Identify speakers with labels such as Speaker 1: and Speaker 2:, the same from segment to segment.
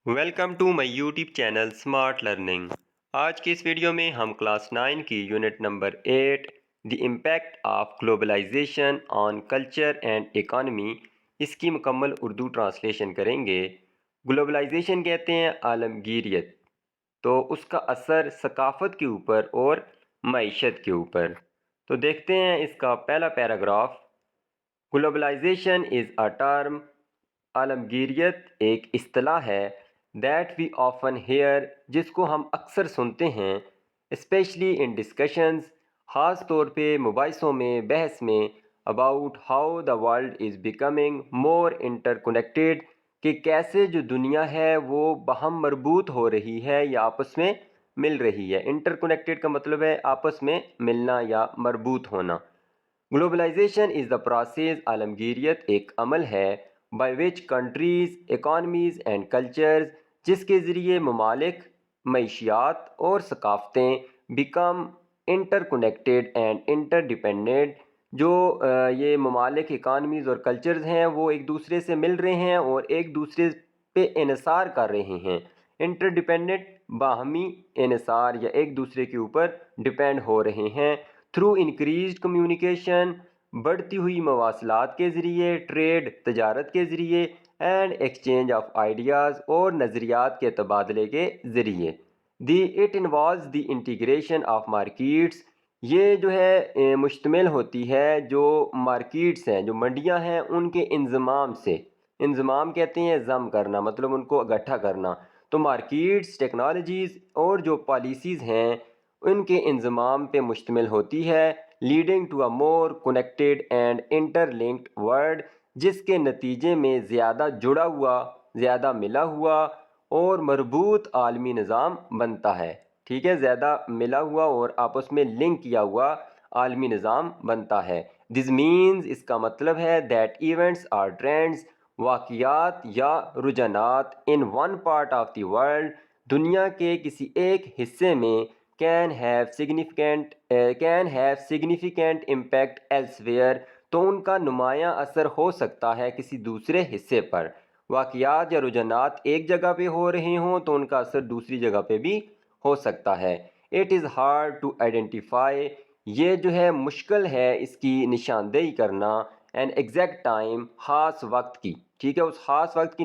Speaker 1: Welcome to my YouTube channel smart learning. آج کی اس ویڈیو میں ہم کلاس 9 کی unit number 8 the impact of globalization on culture and economy اس کی مکمل اردو ٹرانسلیشن کریں گے۔ گلوبلائزیشن کہتے ہیں عالمگیریت، تو اس کا اثر ثقافت کے اوپر اور معیشت کے اوپر۔ تو دیکھتے ہیں اس کا پہلا paragraph. Globalization is a term, عالمگیریت ایک اصطلاح ہے دیٹ وی آفن ہیئر، جس کو ہم اکثر سنتے ہیں، اسپیشلی ان ڈسکشنز، خاص طور پہ مباحثوں میں، بحث میں، about how the world is becoming more interconnected, کہ کیسے جو دنیا ہے وہ باہم مربوط ہو رہی ہے یا آپس میں مل رہی ہے۔ انٹر کنیکٹیڈ کا مطلب ہے آپس میں ملنا یا مربوط ہونا۔ گلوبلائزیشن از دا پروسیس، عالمگیریت ایک عمل ہے، by which countries, economies and cultures, جس کے ذریعے ممالک، معیشیات اور ثقافتیں become interconnected and interdependent, جو یہ ممالک، اکانومیز اور کلچرز ہیں وہ ایک دوسرے سے مل رہے ہیں اور ایک دوسرے پہ انحصار کر رہے ہیں۔ انٹر ڈیپینڈنٹ باہمی انحصار یا ایک دوسرے کے اوپر ڈیپینڈ ہو رہے ہیں۔ تھرو انکریزڈ کمیونیکیشن، بڑھتی ہوئی مواصلات کے ذریعے، ٹریڈ، تجارت کے ذریعے، اینڈ ایکسچینج آف آئیڈیاز اور نظریات کے تبادلے کے ذریعے۔ It involves the integration of markets, یہ جو ہے مشتمل ہوتی ہے جو مارکیٹس ہیں، جو منڈیاں ہیں، ان کے انضمام سے۔ انضمام کہتے ہیں ضم کرنا، مطلب ان کو اکٹھا کرنا۔ تو مارکیٹس، ٹیکنالوجیز اور جو پالیسیز ہیں ان کے انضمام پہ مشتمل ہوتی ہے، leading to a more connected and interlinked world, جس کے نتیجے میں زیادہ جڑا ہوا، زیادہ ملا ہوا اور مربوط عالمی نظام بنتا ہے۔ ٹھیک ہے، زیادہ ملا ہوا اور آپس میں لنک کیا ہوا عالمی نظام بنتا ہے۔ دس مینز، اس کا مطلب ہے دیٹ ایونٹس آر ٹرینڈز، واقعات یا رجحانات، in one part of the world, دنیا کے کسی ایک حصے میں، can have significant impact elsewhere، تو ان کا نمایاں اثر ہو سکتا ہے کسی دوسرے حصے پر۔ واقعات یا رجحانات ایک جگہ پہ ہو رہے ہوں تو ان کا اثر دوسری جگہ پہ بھی ہو سکتا ہے۔ It is hard to identify، یہ جو ہے مشکل ہے اس کی نشاندہی کرنا، an exact time، خاص وقت کی۔ ٹھیک ہے، اس خاص وقت کی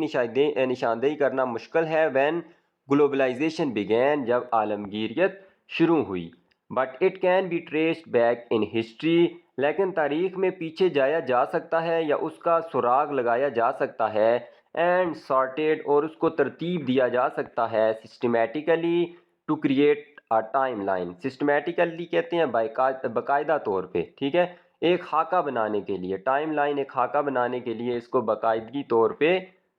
Speaker 1: نشاندہی کرنا مشکل ہے۔ when globalization began، جب عالمگیریت شروع ہوئی۔ But it can be traced back in history, لیکن تاریخ میں پیچھے جایا جا سکتا ہے یا اس کا سراغ لگایا جا سکتا ہے، اینڈ سارٹیڈ، اور اس کو ترتیب دیا جا سکتا ہے، systematically, to create a timeline. Systematically کہتے ہیں باقاعدہ طور پہ، ٹھیک ہے، ایک خاکہ بنانے کے لیے، ٹائم لائن ایک خاکہ بنانے کے لیے اس کو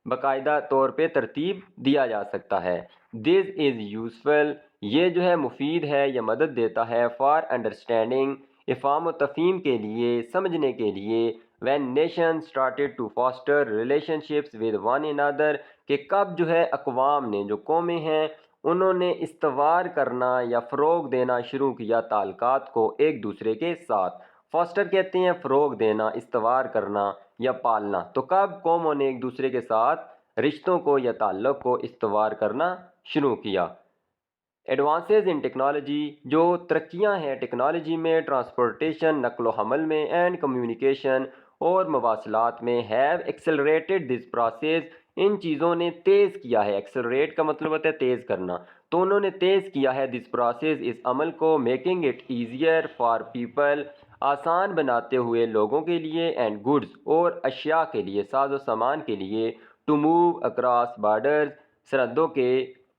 Speaker 1: باقاعدہ طور پہ ترتیب دیا جا سکتا ہے۔ دس از یوزفل، یہ جو ہے مفید ہے یا مدد دیتا ہے، فار انڈرسٹینڈنگ، افہام و تفہیم کے لیے، سمجھنے کے لیے، when nations started to foster relationships with one another، کہ کب جو ہے اقوام نے، جو قومیں ہیں، انہوں نے استوار کرنا یا فروغ دینا شروع کیا تعلقات کو ایک دوسرے کے ساتھ۔ فاسٹر کہتے ہیں فروغ دینا، استوار کرنا یا پالنا۔ تو کب قوموں نے ایک دوسرے کے ساتھ رشتوں کو یا تعلق کو استوار کرنا شروع کیا۔ ایڈوانسز ان ٹیکنالوجی، جو ترقیاں ہیں ٹیکنالوجی میں، ٹرانسپورٹیشن، نقل و حمل میں، اینڈ کمیونیکیشن اور مواصلات میں، ہیو ایکسلریٹڈ دس پروسیس، ان چیزوں نے تیز کیا ہے۔ ایکسلریٹ کا مطلب ہوتا ہے تیز کرنا، تو انہوں نے تیز کیا ہے دس پروسیس، اس عمل کو، making it easier for people, آسان بناتے ہوئے لوگوں کے لیے، اینڈ گڈز، اور اشیاء کے لیے، ساز و سامان کے لیے، ٹو موو اکراس بارڈرز، سرحدوں کے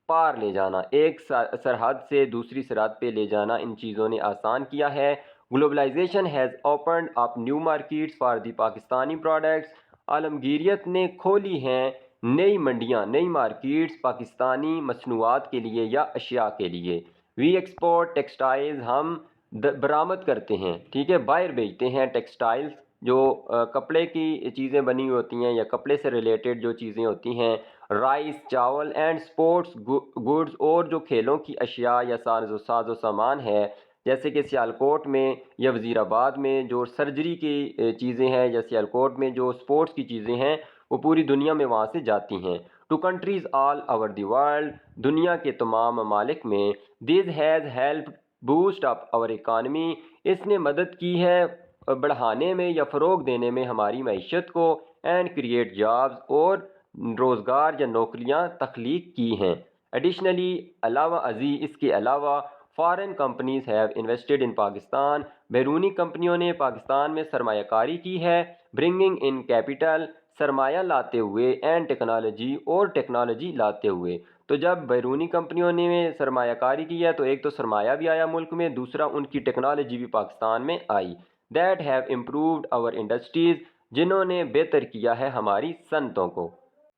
Speaker 1: پار لے جانا، ایک سرحد سے دوسری سرحد پہ لے جانا ان چیزوں نے آسان کیا ہے۔ Globalization has opened up new markets for the Pakistani products, عالمگیریت نے کھولی ہیں نئی منڈیاں، نئی مارکیٹس پاکستانی مصنوعات کے لیے یا اشیاء کے لیے۔ وی ایکسپورٹ ٹیکسٹائلز، ہم برآمد کرتے ہیں، ٹھیک ہے، باہر بھیجتے ہیں ٹیکسٹائلز، جو کپڑے کی چیزیں بنی ہوتی ہیں یا کپڑے سے ریلیٹڈ جو چیزیں ہوتی ہیں، رائس، چاول، اینڈ سپورٹس گڈز، اور جو کھیلوں کی اشیاء یا ساز و سامان ہے، جیسے کہ سیالکوٹ میں یا وزیر آباد میں جو سرجری کی چیزیں ہیں، یا سیالکوٹ میں جو سپورٹس کی چیزیں ہیں، وہ پوری دنیا میں وہاں سے جاتی ہیں۔ To countries all over the world, دنیا کے تمام ممالک میں. This has help boost up اور اکانومی، اس نے مدد کی ہے بڑھانے میں یا فروغ دینے میں ہماری معیشت کو. اینڈ کریٹ جابز، اور روزگار یا نوکریاں تخلیق کی ہیں. ایڈیشنلی، علاوہ ازیں اس کے علاوہ foreign companies have invested in Pakistan, بیرونی کمپنیوں نے پاکستان میں سرمایہ کاری کی ہے. برنگنگ ان کیپٹل، سرمایہ لاتے ہوئے، اینڈ ٹیکنالوجی، اور ٹیکنالوجی لاتے ہوئے. تو جب بیرونی کمپنیوں نے سرمایہ کاری کی ہے تو ایک تو سرمایہ بھی آیا ملک میں، دوسرا ان کی ٹیکنالوجی بھی پاکستان میں آئی. That have improved our industries, جنہوں نے بہتر کیا ہے ہماری صنعتوں کو.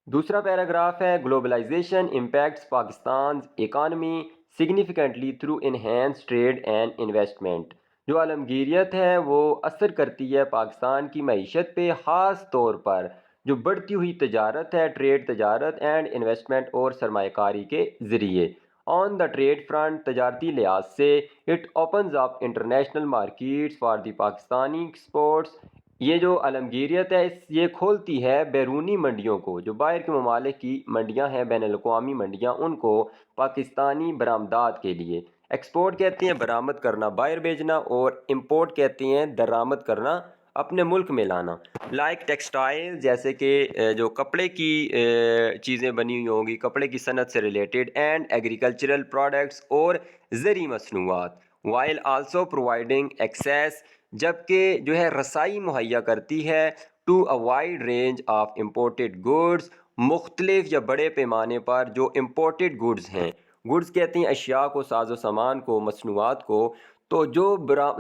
Speaker 1: دوسرا پیراگراف ہے globalisation impacts Pakistan's economy significantly through enhance trade and investment. جو عالمگیریت ہے وہ اثر کرتی ہے پاکستان کی معیشت پہ، خاص طور پر جو بڑھتی ہوئی تجارت ہے، ٹریڈ تجارت اینڈ انویسٹمنٹ اور سرمایہ کاری کے ذریعے. آن دا ٹریڈ فرنٹ، تجارتی لحاظ سے it opens up international markets for the Pakistani exports. یہ جو عالمگیریت ہے یہ کھولتی ہے بیرونی منڈیوں کو، جو باہر کے ممالک کی منڈیاں ہیں، بین الاقوامی منڈیاں، ان کو پاکستانی برآمدات کے لیے. ایکسپورٹ کہتے ہیں برآمد کرنا، باہر بھیجنا، اور امپورٹ کہتے ہیں درآمد کرنا، اپنے ملک میں لانا. لائک ٹیکسٹائل، جیسے کہ جو کپڑے کی چیزیں بنی ہوئی ہوں گی، کپڑے کی صنعت سے ریلیٹڈ، اینڈ ایگریکلچرل پروڈکٹس، اور زرعی مصنوعات. وائل آلسو پرووائڈنگ ایکسیس، جبکہ جو ہے رسائی مہیا کرتی ہے to a wide range of imported goods, مختلف یا بڑے پیمانے پر جو امپورٹڈ گوڈز ہیں. گوڈز کہتے ہیں اشیاء کو، ساز و سامان کو، مصنوعات کو، تو جو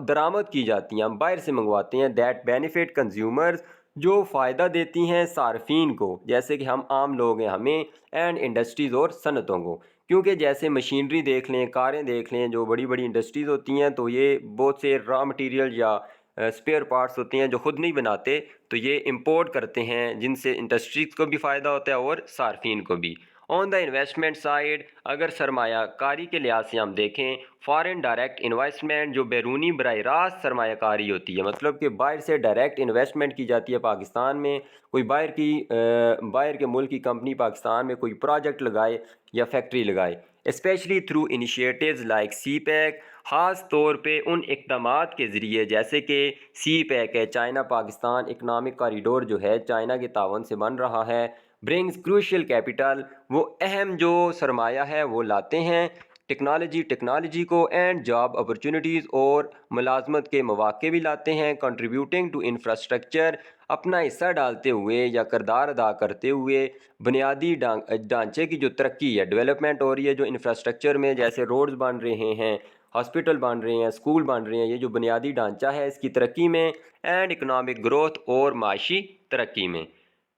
Speaker 1: درآمد کی جاتی ہیں، ہم باہر سے منگواتے ہیں. دیٹ بینیفٹ کنزیومرز، جو فائدہ دیتی ہیں صارفین کو، جیسے کہ ہم عام لوگ ہیں ہمیں، اینڈ انڈسٹریز اور صنعتوں کو. کیونکہ جیسے مشینری دیکھ لیں، کاریں دیکھ لیں، جو بڑی بڑی انڈسٹریز ہوتی ہیں تو یہ بہت سے را مٹیریل یا اسپیئر پارٹس ہوتے ہیں جو خود نہیں بناتے، تو یہ امپورٹ کرتے ہیں، جن سے انڈسٹریز کو بھی فائدہ ہوتا ہے اور صارفین کو بھی. آن دا انویسٹمنٹ سائڈ، اگر سرمایہ کاری کے لحاظ سے ہم دیکھیں، فارن ڈائریکٹ انویسٹمنٹ، جو بیرونی براہ راست سرمایہ کاری ہوتی ہے، مطلب کہ باہر سے ڈائریکٹ انویسٹمنٹ کی جاتی ہے پاکستان میں. کوئی باہر کے ملک کی کمپنی پاکستان میں کوئی پروجیکٹ لگائے یا فیکٹری لگائے، اسپیشلی تھرو انیشیٹیوز لائک سی پیک، خاص طور پہ ان اقدامات کے ذریعے جیسے کہ سی پیک ہے، چائنا پاکستان اکنامک کوریڈور جو ہے چائنا کے تعاون سے بن رہا ہے. برنگز کروشل کیپٹل، وہ اہم جو سرمایہ ہے وہ لاتے ہیں ٹیکنالوجی کو، اینڈ جاب اپرچونٹیز، اور ملازمت کے مواقع بھی لاتے ہیں. کنٹریبیوٹنگ ٹو انفراسٹرکچر، اپنا حصہ ڈالتے ہوئے یا کردار ادا کرتے ہوئے بنیادی ڈھانچے کی جو ترقی ہے، ڈیولپمنٹ ہو رہی ہے جو انفراسٹرکچر میں، جیسے روڈز بن رہے ہیں، ہاسپٹل بن رہے ہیں، اسکول بن رہے ہیں، یہ جو بنیادی ڈھانچہ ہے اس کی ترقی میں، اینڈ اکنامک گروتھ، اور معاشی ترقی میں.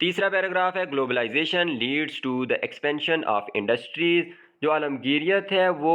Speaker 1: تیسرا پیراگراف ہے globalisation leads to the expansion of industries. جو عالمگیریت ہے وہ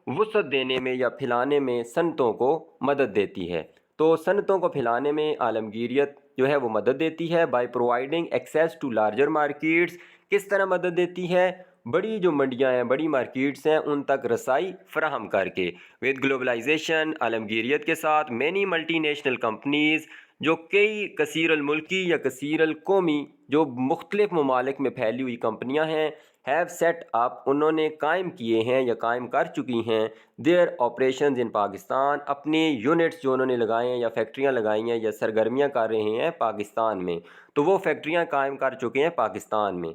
Speaker 1: وسعت دینے میں یا پھیلانے میں صنعتوں کو مدد دیتی ہے. تو صنعتوں کو پھیلانے میں عالمگیریت جو ہے وہ مدد دیتی ہے by providing access to larger markets. کس طرح مدد دیتی ہے؟ بڑی جو منڈیاں ہیں، بڑی مارکیٹس ہیں، ان تک رسائی فراہم کر کے. ود گلوبلائزیشن، عالمگیریت کے ساتھ، مینی ملٹی نیشنل کمپنیز، جو کئی کثیر الملکی یا کثیر القومی جو مختلف ممالک میں پھیلی ہوئی کمپنیاں ہیں، ہیو سیٹ اپ، انہوں نے قائم کیے ہیں یا قائم کر چکی ہیں، دیئر آپریشنز ان پاکستان، اپنی یونٹس جو انہوں نے لگائے ہیں یا فیکٹریاں لگائی ہیں یا سرگرمیاں کر رہے ہیں پاکستان میں، تو وہ فیکٹریاں قائم کر چکے ہیں پاکستان میں.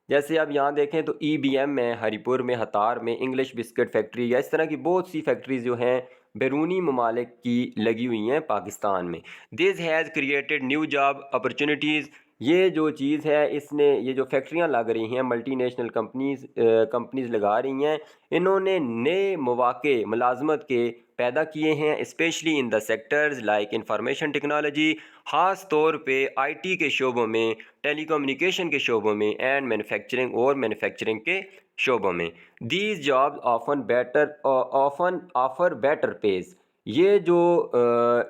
Speaker 1: جیسے اب یہاں دیکھیں تو ای بی ایم میں، ہری پور میں، ہتار میں انگلش بسکٹ فیکٹری، یا اس طرح کی بہت سی فیکٹریز جو ہیں بیرونی ممالک کی لگی ہوئی ہیں پاکستان میں. This has created new job opportunities. یہ جو چیز ہے اس نے، یہ جو فیکٹریاں لگ رہی ہیں، ملٹی نیشنل کمپنیز لگا رہی ہیں، انہوں نے نئے مواقع ملازمت کے پیدا کیے ہیں، especially in the sectors like information technology, خاص طور پہ آئی ٹی کے شعبوں میں، ٹیلی کمیونیکیشن کے شعبوں میں، اینڈ مینوفیکچرنگ کے شعبوں میں. These jobs often offer better pays. یہ جو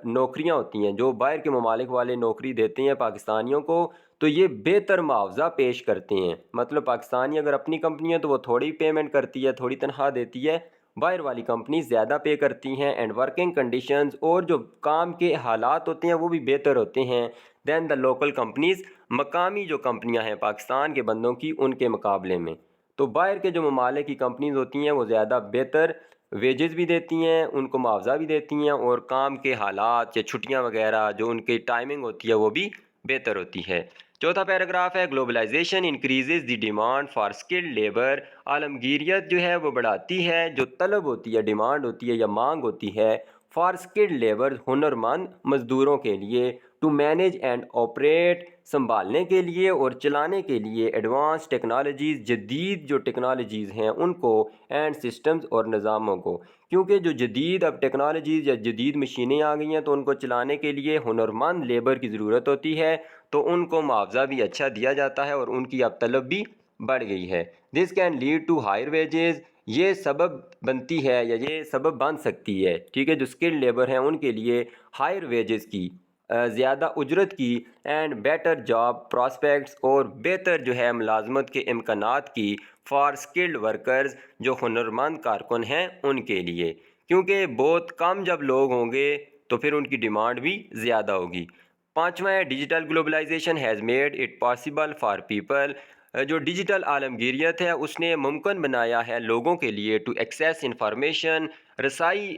Speaker 1: نوکریاں ہوتی ہیں، جو باہر کے ممالک والے نوکری دیتے ہیں پاکستانیوں کو، تو یہ بہتر معاوضہ پیش کرتے ہیں. مطلب پاکستانی اگر اپنی کمپنی ہے تو وہ تھوڑی پیمنٹ کرتی ہے، تھوڑی تنخواہ دیتی ہے، باہر والی کمپنی زیادہ پے کرتی ہیں. اینڈ ورکنگ کنڈیشنز، اور جو کام کے حالات ہوتے ہیں وہ بھی بہتر ہوتے ہیں دین دا لوکل کمپنیز مقامی جو کمپنیاں ہیں پاکستان کے بندوں کی ان کے مقابلے میں، تو باہر کے جو ممالک کی کمپنیز ہوتی ہیں وہ زیادہ بہتر ویجز بھی دیتی ہیں، ان کو معاوضہ بھی دیتی ہیں، اور کام کے حالات یا چھٹیاں وغیرہ جو ان کی ٹائمنگ ہوتی ہے وہ بھی بہتر ہوتی ہے۔ چوتھا پیراگراف ہے globalization increases the demand for skilled labour. عالمگیریت جو ہے وہ بڑھاتی ہے جو طلب ہوتی ہے، ڈیمانڈ ہوتی ہے یا مانگ ہوتی ہے فار اسکلڈ لیبر، ہنرمند مزدوروں کے لیے، ٹو مینیج اینڈ آپریٹ، سنبھالنے کے لیے اور چلانے کے لیے، ایڈوانس ٹیکنالوجیز، جدید جو ٹیکنالوجیز ہیں ان کو، اینڈ سسٹمز اور نظاموں کو، کیونکہ جو جدید اب ٹیکنالوجیز یا جدید مشینیں آ گئی ہیں تو ان کو چلانے کے لیے ہنرمند لیبر کی ضرورت ہوتی ہے، تو ان کو معاوضہ بھی اچھا دیا جاتا ہے اور ان کی اب طلب بھی بڑھ گئی ہے۔ This can lead to higher wages, یہ سبب بنتی ہے یا یہ سبب بن سکتی ہے، ٹھیک ہے، جو اسکلڈ لیبر ہیں ان کے لیے ہائر ویجز کی، زیادہ اجرت کی، اینڈ بیٹر جاب پراسپیکٹس، اور بہتر جو ہے ملازمت کے امکانات کی، فار اسکلڈ ورکرز، جو ہنرمند کارکن ہیں ان کے لیے، کیونکہ بہت کم جب لوگ ہوں گے تو پھر ان کی ڈیمانڈ بھی زیادہ ہوگی۔ پانچواں ہے digital globalisation has made it possible for people, جو ڈیجیٹل عالمگیریت ہے اس نے ممکن بنایا ہے لوگوں کے لیے ٹو ایکسیس انفارمیشن، رسائی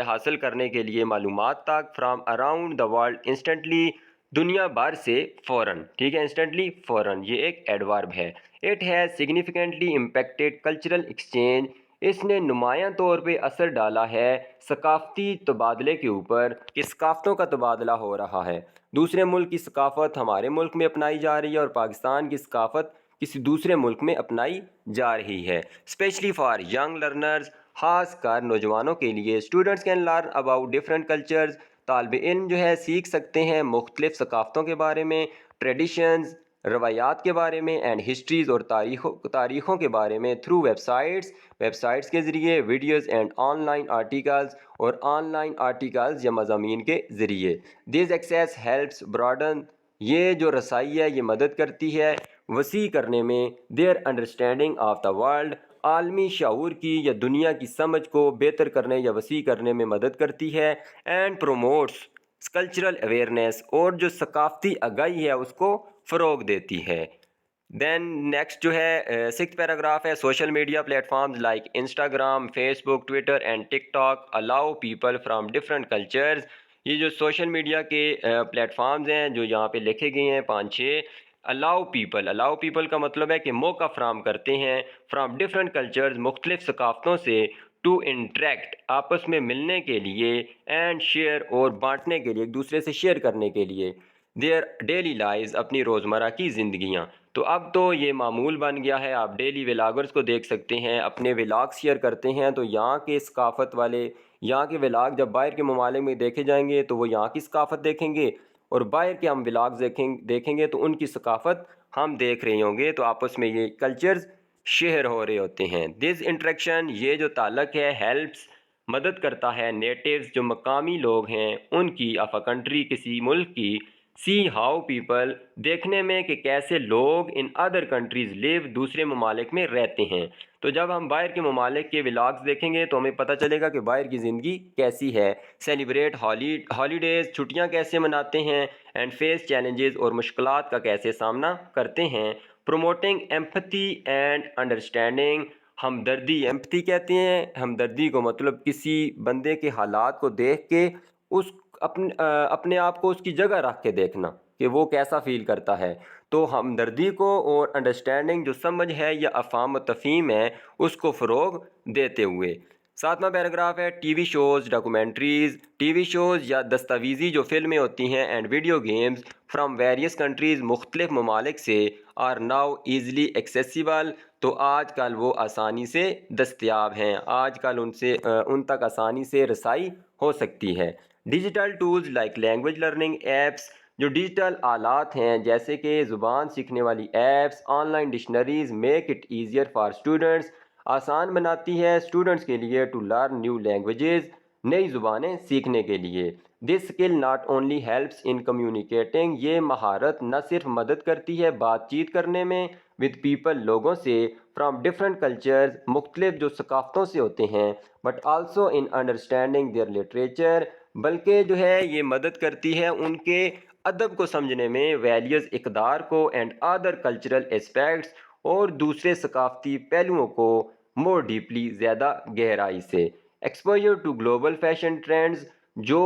Speaker 1: حاصل کرنے کے لیے معلومات تک، from around the world instantly, دنیا بھر سے فوراً، ٹھیک ہے، انسٹنٹلی فوراً، یہ ایک ایڈورب ہے۔ It has significantly impacted cultural exchange, اس نے نمایاں طور پہ اثر ڈالا ہے ثقافتی تبادلے کے اوپر، کہ ثقافتوں کا تبادلہ ہو رہا ہے، دوسرے ملک کی ثقافت ہمارے ملک میں اپنائی جا رہی ہے اور پاکستان کی ثقافت کسی دوسرے ملک میں اپنائی جا رہی ہے، اسپیشلی فار ینگ لرنرز، خاص کر نوجوانوں کے لیے۔ Students can learn about different cultures, طالب علم جو ہے سیکھ سکتے ہیں مختلف ثقافتوں کے بارے میں، ٹریڈیشنز، روایات کے بارے میں، اینڈ ہسٹریز، اور تاریخوں کے بارے میں، تھرو ویب سائٹس کے ذریعے، videos and on line articles, اور آن لائن آرٹیکلز یا مضامین کے ذریعے۔ دیز ایکسیس ہیلپس براڈن، یہ جو رسائی ہے یہ مدد کرتی ہے وسیع کرنے میں، their understanding of the world, عالمی شعور کی یا دنیا کی سمجھ کو بہتر کرنے یا وسیع کرنے میں مدد کرتی ہے، اینڈ پروموٹس کلچرل اویئرنیس، اور جو ثقافتی آگاہی ہے اس کو فروغ دیتی ہے۔ دین نیکسٹ جو ہے سکس پیراگراف ہے social media platforms like Instagram, Facebook, Twitter and TikTok allow people from different cultures, یہ جو سوشل میڈیا کے پلیٹ فارمز ہیں جو یہاں پہ لکھے گئے ہیں 5-6، الاؤ پیپل کا مطلب ہے کہ موقع فراہم کرتے ہیں، فرام ڈفرینٹ کلچرز، مختلف ثقافتوں سے، ٹو انٹریکٹ، آپس میں ملنے کے لیے، اینڈ شیئر، اور بانٹنے کے لیے، ایک دوسرے سے شیئر کرنے کے لیے، دیئر ڈیلی لائز، اپنی روزمرہ کی زندگیاں۔ تو اب تو یہ معمول بن گیا ہے، آپ ڈیلی ولاگرز کو دیکھ سکتے ہیں، اپنے ولاگ شیئر کرتے ہیں، تو یہاں کے ثقافت والے، یہاں کے ولاگ جب باہر کے ممالک میں دیکھے جائیں گے تو وہ یہاں کی ثقافت دیکھیں گے، اور باہر کے ہم ولاگز دیکھیں گے تو ان کی ثقافت ہم دیکھ رہے ہوں گے، تو آپس میں یہ کلچرز شیئر ہو رہے ہوتے ہیں۔ دس انٹریکشن، یہ جو تعلق ہے، ہیلپس، مدد کرتا ہے، نیٹیوز، جو مقامی لوگ ہیں ان کی، آف اے کنٹری، کسی ملک کی، سی ہاؤ پیپل، دیکھنے میں کہ کیسے لوگ ان ادر کنٹریز لیو، دوسرے ممالک میں رہتے ہیں۔ تو جب ہم باہر کے ممالک کے ولاگز دیکھیں گے تو ہمیں پتہ چلے گا کہ باہر کی زندگی کیسی ہے، سیلیبریٹ ہالیڈیز، چھٹیاں کیسے مناتے ہیں، اینڈ فیس چیلنجز، اور مشکلات کا کیسے سامنا کرتے ہیں، پروموٹنگ ایمپتھی اینڈ انڈرسٹینڈنگ، ہمدردی، ایمپتھی کہتے ہیں ہمدردی کو، مطلب کسی بندے کے حالات کو دیکھ کے اس اپنے آپ کو اس کی جگہ رکھ کے دیکھنا کہ وہ کیسا فیل کرتا ہے، تو ہمدردی کو، اور انڈرسٹینڈنگ جو سمجھ ہے یا افہام و تفہیم ہے اس کو فروغ دیتے ہوئے۔ ساتواں پیراگراف ہے TV shows, documentaries, TV shows یا دستاویزی جو فلمیں ہوتی ہیں، and video games from various countries, مختلف ممالک سے، آر ناؤ ایزلی ایکسیسیبل، تو آج کل وہ آسانی سے دستیاب ہیں، آج کل ان تک آسانی سے رسائی ہو سکتی ہے۔ Digital tools like language learning apps, جو ڈیجیٹل آلات ہیں جیسے کہ زبان سیکھنے والی apps, on line dictionaries, make it easier for students, آسان بناتی ہے اسٹوڈنٹس کے لیے ٹو لرن نیو لینگویجز، نئی زبانیں سیکھنے کے لیے۔ This skill not only helps in communicating, یہ مہارت نہ صرف مدد کرتی ہے بات چیت کرنے میں، ود پیپل، لوگوں سے، فرام ڈفرینٹ کلچرز، مختلف جو ثقافتوں سے ہوتے ہیں، but also in understanding their literature, بلکہ جو ہے یہ مدد کرتی ہے ان کے ادب کو سمجھنے میں ویلیوز اقدار کو اینڈ ادر کلچرل اسپیکٹس اور دوسرے ثقافتی پہلوؤں کو مور ڈیپلی زیادہ گہرائی سے exposure to global fashion trends جو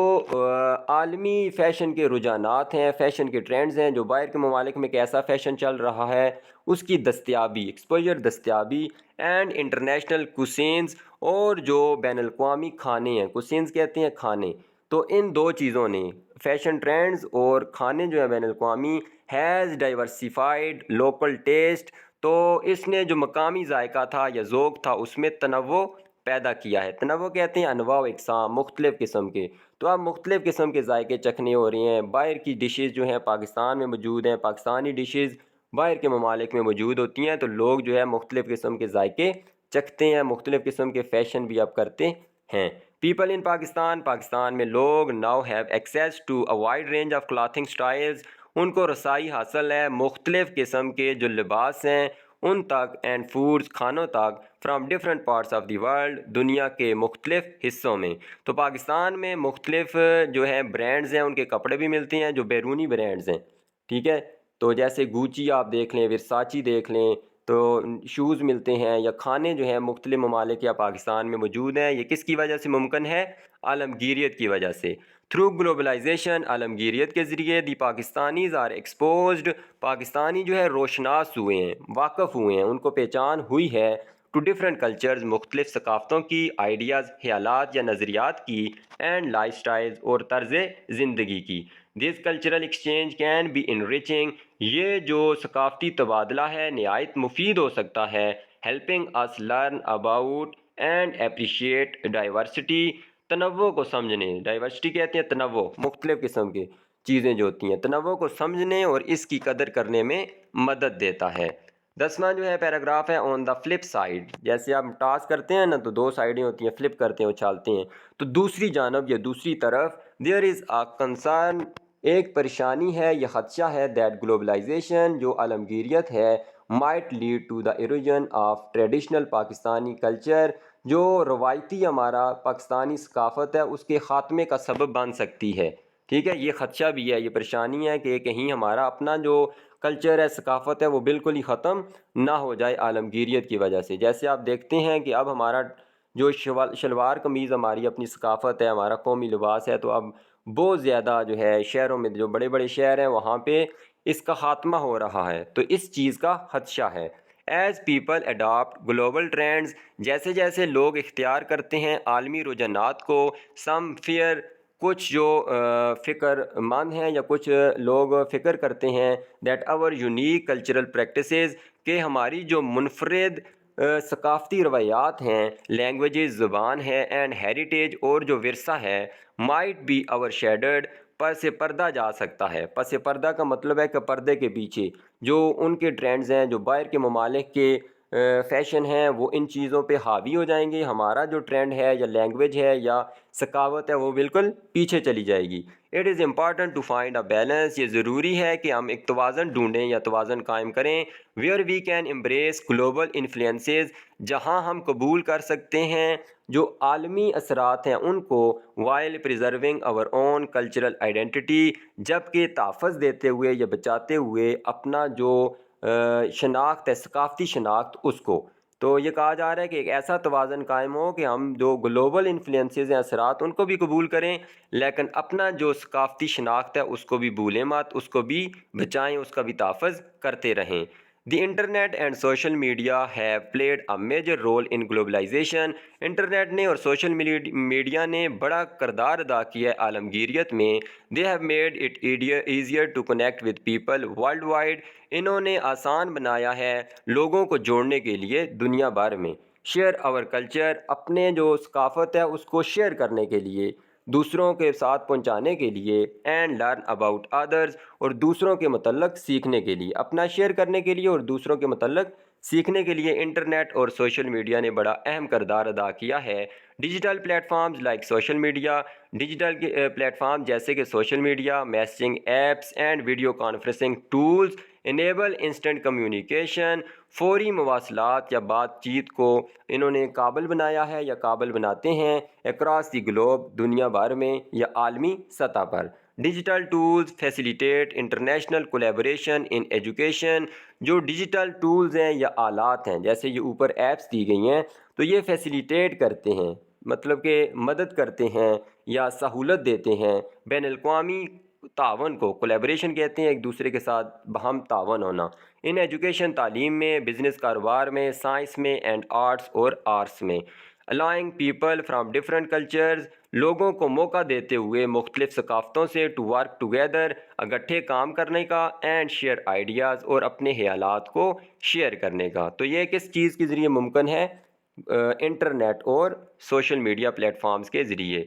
Speaker 1: عالمی فیشن کے رجحانات ہیں، فیشن کے ٹرینڈز ہیں، جو باہر کے ممالک میں کیسا فیشن چل رہا ہے اس کی دستیابی، ایکسپوجر دستیابی اینڈ انٹرنیشنل کوسینز اور جو بین الاقوامی کھانے ہیں، کوسینز کہتے ہیں کھانے، تو ان دو چیزوں نے فیشن ٹرینڈز اور کھانے جو ہیں بین الاقوامی ہیز ڈائیورسیفائڈ لوکل ٹیسٹ، تو اس نے جو مقامی ذائقہ تھا یا ذوق تھا اس میں تنوع پیدا کیا ہے۔ تنوع کہتے ہیں انواع و اقسام، مختلف قسم کے، تو اب مختلف قسم کے ذائقے چکھنے ہو رہے ہیں۔ باہر کی ڈشز جو ہیں پاکستان میں موجود ہیں، پاکستانی ڈشز باہر کے ممالک میں موجود ہوتی ہیں، تو لوگ جو ہے مختلف قسم کے ذائقے چکھتے ہیں، مختلف قسم کے فیشن بھی اب کرتے ہیں۔ پیپل ان پاکستان میں لوگ now have access to a wide range of clothing styles, ان کو رسائی حاصل ہے مختلف قسم کے جو لباس ہیں ان تک، اینڈ فوڈز کھانوں تک، from different parts of the world دنیا کے مختلف حصوں میں۔ تو پاکستان میں مختلف جو ہے برانڈز ہیں، ان کے کپڑے بھی ملتے ہیں جو بیرونی برانڈز ہیں، ٹھیک ہے، تو جیسے گوچی آپ دیکھ لیں، ورساچی دیکھ لیں، تو شوز ملتے ہیں، یا کھانے جو ہیں مختلف ممالک یا پاکستان میں موجود ہیں۔ یہ کس کی وجہ سے ممکن ہے؟ عالمگیریت کی وجہ سے۔ تھرو گلوبلائزیشن، عالمگیریت کے ذریعے دی پاکستانیز آر ایکسپوزڈ، پاکستانی جو ہے روشناس ہوئے ہیں، واقف ہوئے ہیں، ان کو پہچان ہوئی ہے، ٹو ڈفرینٹ کلچرز، مختلف ثقافتوں کی، آئیڈیاز، خیالات یا نظریات کی، اینڈ لائف سٹائلز اور طرز زندگی کی۔ This cultural exchange can be enriching, یہ جو ثقافتی تبادلہ ہے نہایت مفید ہو سکتا ہے، helping us learn about and appreciate diversity, تنوع کو سمجھنے، ڈائیورسٹی کہتے ہیں تنوع، مختلف قسم کی چیزیں جو ہوتی ہیں، تنوع کو سمجھنے اور اس کی قدر کرنے میں مدد دیتا ہے۔ 10واں جو ہے پیراگراف ہے آن دا فلپ سائڈ، جیسے آپ ٹاس کرتے ہیں نا تو دو سائڈیں ہوتی ہیں، فلپ کرتے ہیں، اچھالتے ہیں، تو دوسری جانب یا دوسری طرف دیر از اے کنسرن، ایک پریشانی ہے یا خدشہ ہے، دیٹ گلوبلائزیشن، جو عالمگیریت ہے، might lead to the erosion of traditional Pakistani culture, جو روایتی ہمارا پاکستانی ثقافت ہے اس کے خاتمے کا سبب بن سکتی ہے، ٹھیک ہے، یہ خدشہ بھی ہے، یہ پریشانی ہے کہ کہیں ہمارا اپنا جو کلچر ہے، ثقافت ہے، وہ بالکل ہی ختم نہ ہو جائے عالمگیریت کی وجہ سے۔ جیسے آپ دیکھتے ہیں کہ اب ہمارا جو شلوار قمیض ہماری اپنی ثقافت ہے، ہمارا قومی لباس ہے، تو اب بہت زیادہ جو ہے شہروں میں، جو بڑے بڑے شہر ہیں وہاں پہ اس کا خاتمہ ہو رہا ہے، تو اس چیز کا خدشہ ہے۔ As people adapt global trends, جیسے جیسے لوگ اختیار کرتے ہیں عالمی رجحانات کو، سم فیئر، کچھ جو فکر مند ہیں یا کچھ لوگ فکر کرتے ہیں، that our unique cultural practices, کہ ہماری جو منفرد ثقافتی روایات ہیں، لینگویجز، زبان ہے، اینڈ ہیریٹیج، اور جو ورثہ ہے، مائٹ بی اوور شیڈرڈ، پس پردہ جا سکتا ہے۔ پس پردہ کا مطلب ہے کہ پردے کے پیچھے جو ان کے ٹرینڈز ہیں، جو باہر کے ممالک کے فیشن ہیں، وہ ان چیزوں پہ حاوی ہو جائیں گے، ہمارا جو ٹرینڈ ہے یا لینگویج ہے یا ثقافت ہے وہ بالکل پیچھے چلی جائے گی۔ It is important to find a balance, یہ ضروری ہے کہ ہم ایک توازن ڈھونڈیں یا توازن قائم کریں، where we can embrace global influences, جہاں ہم قبول کر سکتے ہیں جو عالمی اثرات ہیں ان کو، وائل پریزرونگ آور اون کلچرل آئیڈینٹی، جبکہ تحفظ دیتے ہوئے یا بچاتے ہوئے اپنا جو شناخت ہے، ثقافتی شناخت، اس کو۔ تو یہ کہا جا رہا ہے کہ ایک ایسا توازن قائم ہو کہ ہم جو گلوبل انفلوئنسز ہیں، اثرات، ان کو بھی قبول کریں، لیکن اپنا جو ثقافتی شناخت ہے اس کو بھی بھولیں مت، اس کو بھی بچائیں، اس کا بھی تحفظ کرتے رہیں۔ The internet and social media have played a major role in globalisation, internet نے اور سوشل میڈیا نے بڑا کردار ادا کیا ہے عالمگیریت میں۔ They have made it easier to connect with people worldwide, انہوں نے آسان بنایا ہے لوگوں کو جوڑنے کے لیے دنیا بھر میں۔ شیئر آور کلچر، اپنے جو ثقافت ہے اس کو شیئر کرنے کے لیے، دوسروں کے ساتھ پہنچانے کے لیے، اینڈ لرن اباؤٹ ادرز، اور دوسروں کے متعلق سیکھنے کے لیے، اپنا شیئر کرنے کے لیے اور دوسروں کے متعلق سیکھنے کے لیے انٹرنیٹ اور سوشل میڈیا نے بڑا اہم کردار ادا کیا ہے۔ Digital platforms like social media, digital platform جیسے کہ social media, messaging apps and video conferencing tools enable instant communication, فوری مواصلات یا بات چیت کو انہوں نے قابل بنایا ہے یا قابل بناتے ہیں، اکراس دی گلوب، دنیا بھر میں یا عالمی سطح پر۔ Digital tools facilitate international collaboration in education. جو ڈیجیٹل ٹولز ہیں یا آلات ہیں، جیسے یہ اوپر ایپس دی گئی ہیں، تو یہ فیسیلیٹیٹ کرتے ہیں، مطلب کہ مدد کرتے ہیں یا سہولت دیتے ہیں بین الاقوامی تعاون کو. کولیبریشن کہتے ہیں ایک دوسرے کے ساتھ باہم تعاون ہونا. ان ایجوکیشن، تعلیم میں، بزنس کاروبار میں، سائنس میں اینڈ آرٹس اور آرٹس میں. allowing people from different cultures، لوگوں کو موقع دیتے ہوئے مختلف ثقافتوں سے ٹو ورک ٹوگیدر، اکٹھے کام کرنے کا، اینڈ شیئر آئیڈیاز، اور اپنے خیالات کو شیئر کرنے کا. تو یہ کس چیز کے ذریعے ممکن ہے؟ انٹرنیٹ اور سوشل میڈیا پلیٹ فارمز کے ذریعے.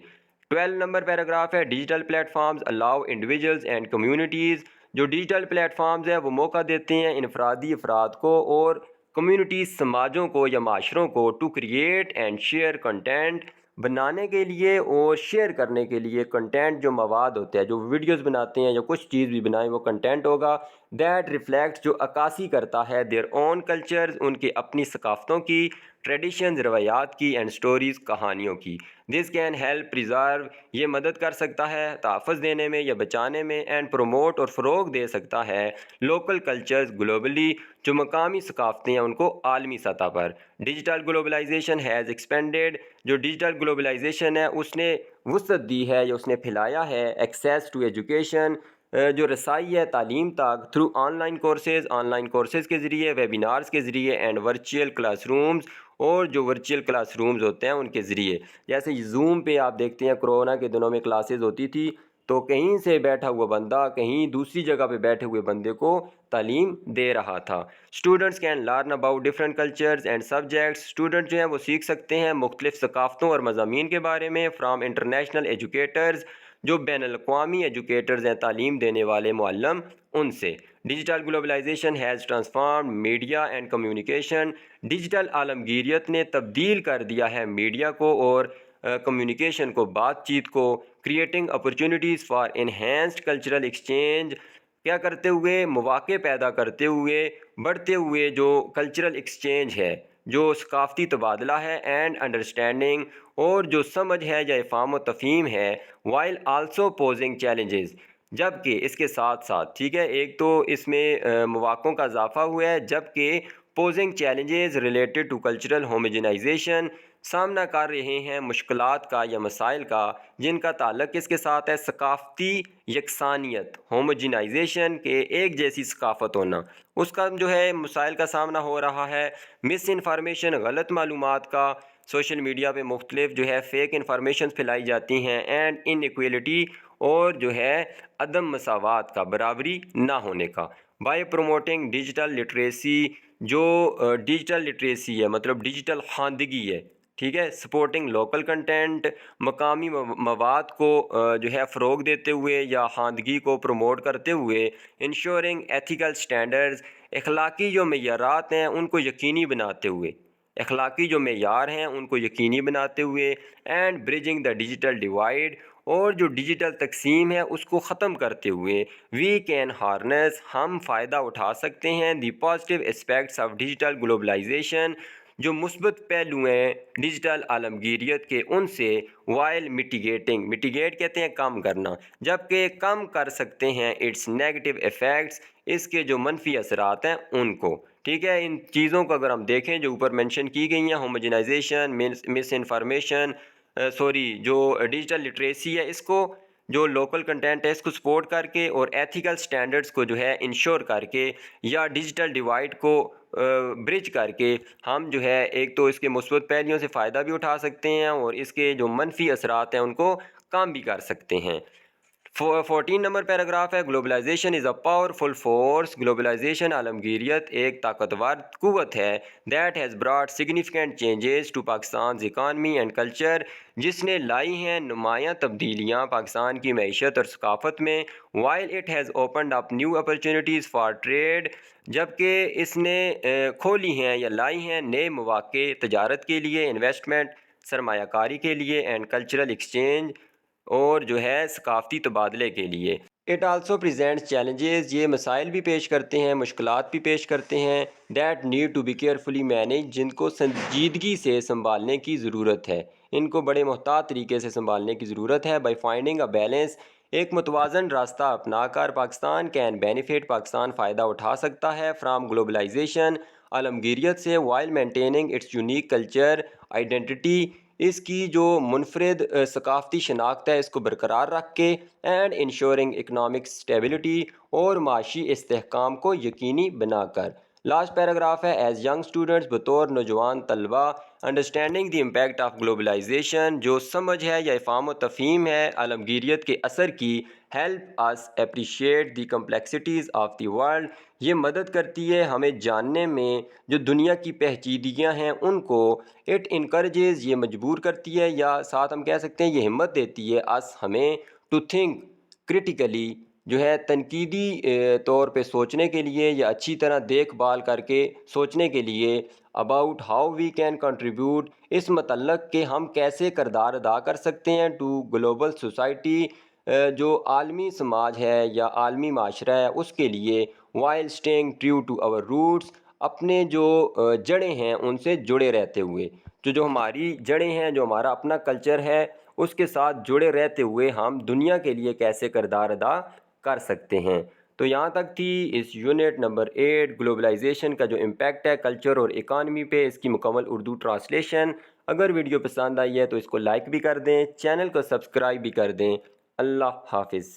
Speaker 1: 12 نمبر پیراگراف ہے، digital platforms allow individuals and communities. جو ڈیجیٹل پلیٹ فارمز ہیں وہ موقع دیتے ہیں انفرادی افراد کو اور کمیونٹیز، سماجوں کو یا معاشروں کو، to create and share content, بنانے کے لیے اور شیئر کرنے کے لیے. کنٹینٹ جو مواد ہوتا ہے، جو ویڈیوز بناتے ہیں یا کچھ چیز بھی بنائیں، وہ کنٹینٹ ہوگا. دیٹ ریفلیکٹ، جو عکاسی کرتا ہے، دیئر اون کلچرز، ان کے اپنی ثقافتوں کی، ٹریڈیشنز، روایات کی، اینڈ سٹوریز، کہانیوں کی. دس کین ہیلپ پریزرو، یہ مدد کر سکتا ہے تحفظ دینے میں یا بچانے میں، اینڈ پروموٹ، اور فروغ دے سکتا ہے لوکل کلچرز گلوبلی، جو مقامی ثقافتیں ہیں ان کو عالمی سطح پر. ڈیجیٹل گلوبلائزیشن ہیز ایکسپینڈیڈ، جو ڈیجیٹل گلوبلائزیشن ہے اس نے وسعت دی ہے یا اس نے پھیلایا ہے ایکسیس ٹو ایجوکیشن، جو رسائی ہے تعلیم تک، تھرو آن لائن کورسز کے ذریعے، ویبینارز کے ذریعے، اینڈ ورچوئل کلاس رومز، اور جو ورچوئل کلاس رومز ہوتے ہیں ان کے ذریعے. جیسے زوم پہ آپ دیکھتے ہیں کرونا کے دنوں میں کلاسز ہوتی تھی، تو کہیں سے بیٹھا ہوا بندہ کہیں دوسری جگہ پہ بیٹھے ہوئے بندے کو تعلیم دے رہا تھا. Students can learn about different cultures and subjects. Student جو ہیں وہ سیکھ سکتے ہیں مختلف ثقافتوں اور مضامین کے بارے میں، فرام انٹرنیشنل ایجوکیٹرز، جو بین الاقوامی ایجوکیٹرز ہیں، تعلیم دینے والے معلم، ان سے. Digital globalisation has transformed media and communication. Digital عالمگیریت نے تبدیل کر دیا ہے میڈیا کو اور کمیونیکیشن کو، بات چیت کو. Creating opportunities for enhanced cultural exchange, کیا کرتے ہوئے؟ مواقع پیدا کرتے ہوئے، بڑھتے ہوئے جو کلچرل ایکسچینج ہے، جو ثقافتی تبادلہ ہے، اینڈ انڈرسٹینڈنگ، اور جو سمجھ ہے یا افہام و تفہیم ہے. وائل آلسو پوزنگ چیلنجز، جبکہ اس کے ساتھ ساتھ، ٹھیک ہے، ایک تو اس میں مواقعوں کا اضافہ ہوا ہے، جبکہ posing challenges related to cultural homogenization, سامنا کر رہے ہیں مشکلات کا یا مسائل کا جن کا تعلق کس کے ساتھ ہے؟ ثقافتی یکسانیت، ہوموجنائزیشن کے ایک جیسی ثقافت ہونا، اس کا جو ہے مسائل کا سامنا ہو رہا ہے. مس انفارمیشن، غلط معلومات کا، سوشل میڈیا پہ مختلف جو ہے فیک انفارمیشن پھیلائی جاتی ہیں. اینڈ ان ایکویلٹی، اور جو ہے عدم مساوات کا، برابری نہ ہونے کا. بائی پروموٹنگ ڈیجیٹل لٹریسی، جو ڈیجیٹل لٹریسی ہے مطلب ڈیجیٹل خواندگی ہے، ٹھیک ہے، سپورٹنگ لوکل کنٹینٹ، مقامی مواد کو جو ہے فروغ دیتے ہوئے یا خواندگی کو پروموٹ کرتے ہوئے. انشورنگ ایتھیکل سٹینڈرڈز، اخلاقی جو معیارات ہیں ان کو یقینی بناتے ہوئے، اخلاقی جو معیار ہیں ان کو یقینی بناتے ہوئے. And bridging the digital divide, اور جو ڈیجیٹل تقسیم ہے اس کو ختم کرتے ہوئے. وی کین ہارنس، ہم فائدہ اٹھا سکتے ہیں، the positive aspects of digital globalization, جو مثبت پہلو ہیں ڈیجیٹل عالمگیریت کے، ان سے. وائل میٹیگیٹنگ، میٹیگیٹ کہتے ہیں کم کرنا، جبکہ کم کر سکتے ہیں اٹس نیگیٹو ایفیکٹس، اس کے جو منفی اثرات ہیں ان کو. ٹھیک ہے، ان چیزوں کو اگر ہم دیکھیں جو اوپر مینشن کی گئی ہیں، ہوموجنائزیشن، مس انفارمیشن، جو ڈیجیٹل لٹریسی ہے، اس کو جو لوکل کنٹینٹ ہے اس کو سپورٹ کر کے، اور ایتھیکل سٹینڈرڈز کو جو ہے انشور کر کے، یا ڈیجیٹل ڈیوائڈ کو برج کر کے، ہم جو ہے ایک تو اس کے مثبت پہلوؤں سے فائدہ بھی اٹھا سکتے ہیں اور اس کے جو منفی اثرات ہیں ان کو کم بھی کر سکتے ہیں. 14 نمبر پیراگراف ہے، globalization is a powerful force. Globalization عالمگیریت ایک طاقتور قوت ہے. That has brought significant changes to Pakistan's economy and culture, جس نے لائی ہیں نمایاں تبدیلیاں پاکستان کی معیشت اور ثقافت میں. While it has opened up new opportunities for trade, جبکہ اس نے کھولی ہیں یا لائی ہیں نئے مواقع تجارت کے لیے، انویسٹمنٹ، سرمایہ کاری کے لیے، اینڈ کلچرل ایکسچینج، اور جو ہے ثقافتی تبادلے کے لیے. اٹ آلسو پریزنٹس چیلنجز، یہ مسائل بھی پیش کرتے ہیں، مشکلات بھی پیش کرتے ہیں. That need to be carefully manage, جن کو سنجیدگی سے سنبھالنے کی ضرورت ہے، ان کو بڑے محتاط طریقے سے سنبھالنے کی ضرورت ہے. بائی فائنڈنگ اے بیلنس ایک متوازن راستہ اپنا کر پاکستان کین بینیفٹ پاکستان فائدہ اٹھا سکتا ہے فرام گلوبلائزیشن عالمگیریت سے while maintaining its unique culture identity اس کی جو منفرد ثقافتی شناخت ہے اس کو برقرار رکھ کے اینڈ انشورنگ اکنامک اسٹیبلٹی اور معاشی استحکام کو یقینی بنا کر۔ لاسٹ پیراگراف ہے ایز ینگ اسٹوڈنٹس بطور نوجوان طلبہ understanding the impact of globalization جو سمجھ ہے یا افہام و تفہیم ہے عالمگیریت کے اثر کی help us appreciate the complexities of the world یہ مدد کرتی ہے ہمیں جاننے میں جو دنیا کی پیچیدگیاں ہیں ان کو اٹ انکریجز یہ مجبور کرتی ہے یا ساتھ ہم کہہ سکتے ہیں یہ ہمت دیتی ہے ہمیں ٹو تھنک کرٹیکلی جو ہے تنقیدی طور پہ سوچنے کے لیے یا اچھی طرح دیکھ بھال کر کے سوچنے کے لیے about how we can contribute اس متعلق کہ ہم کیسے کردار ادا کر سکتے ہیں ٹو گلوبل سوسائٹی جو عالمی سماج ہے یا عالمی معاشرہ ہے اس کے لیے while staying true to our roots اپنے جو جڑیں ہیں ان سے جڑے رہتے ہوئے جو ہماری جڑیں ہیں جو ہمارا اپنا کلچر ہے اس کے ساتھ جڑے رہتے ہوئے ہم دنیا کے لیے کیسے کردار ادا کر سکتے ہیں۔ تو یہاں تک تھی اس یونٹ نمبر 8 گلوبلائزیشن کا جو امپیکٹ ہے کلچر اور اکانومی پہ اس کی مکمل اردو ٹرانسلیشن۔ اگر ویڈیو پسند آئی ہے تو اس کو لائک بھی کر دیں، چینل کو سبسکرائب بھی کر دیں۔ اللہ حافظ۔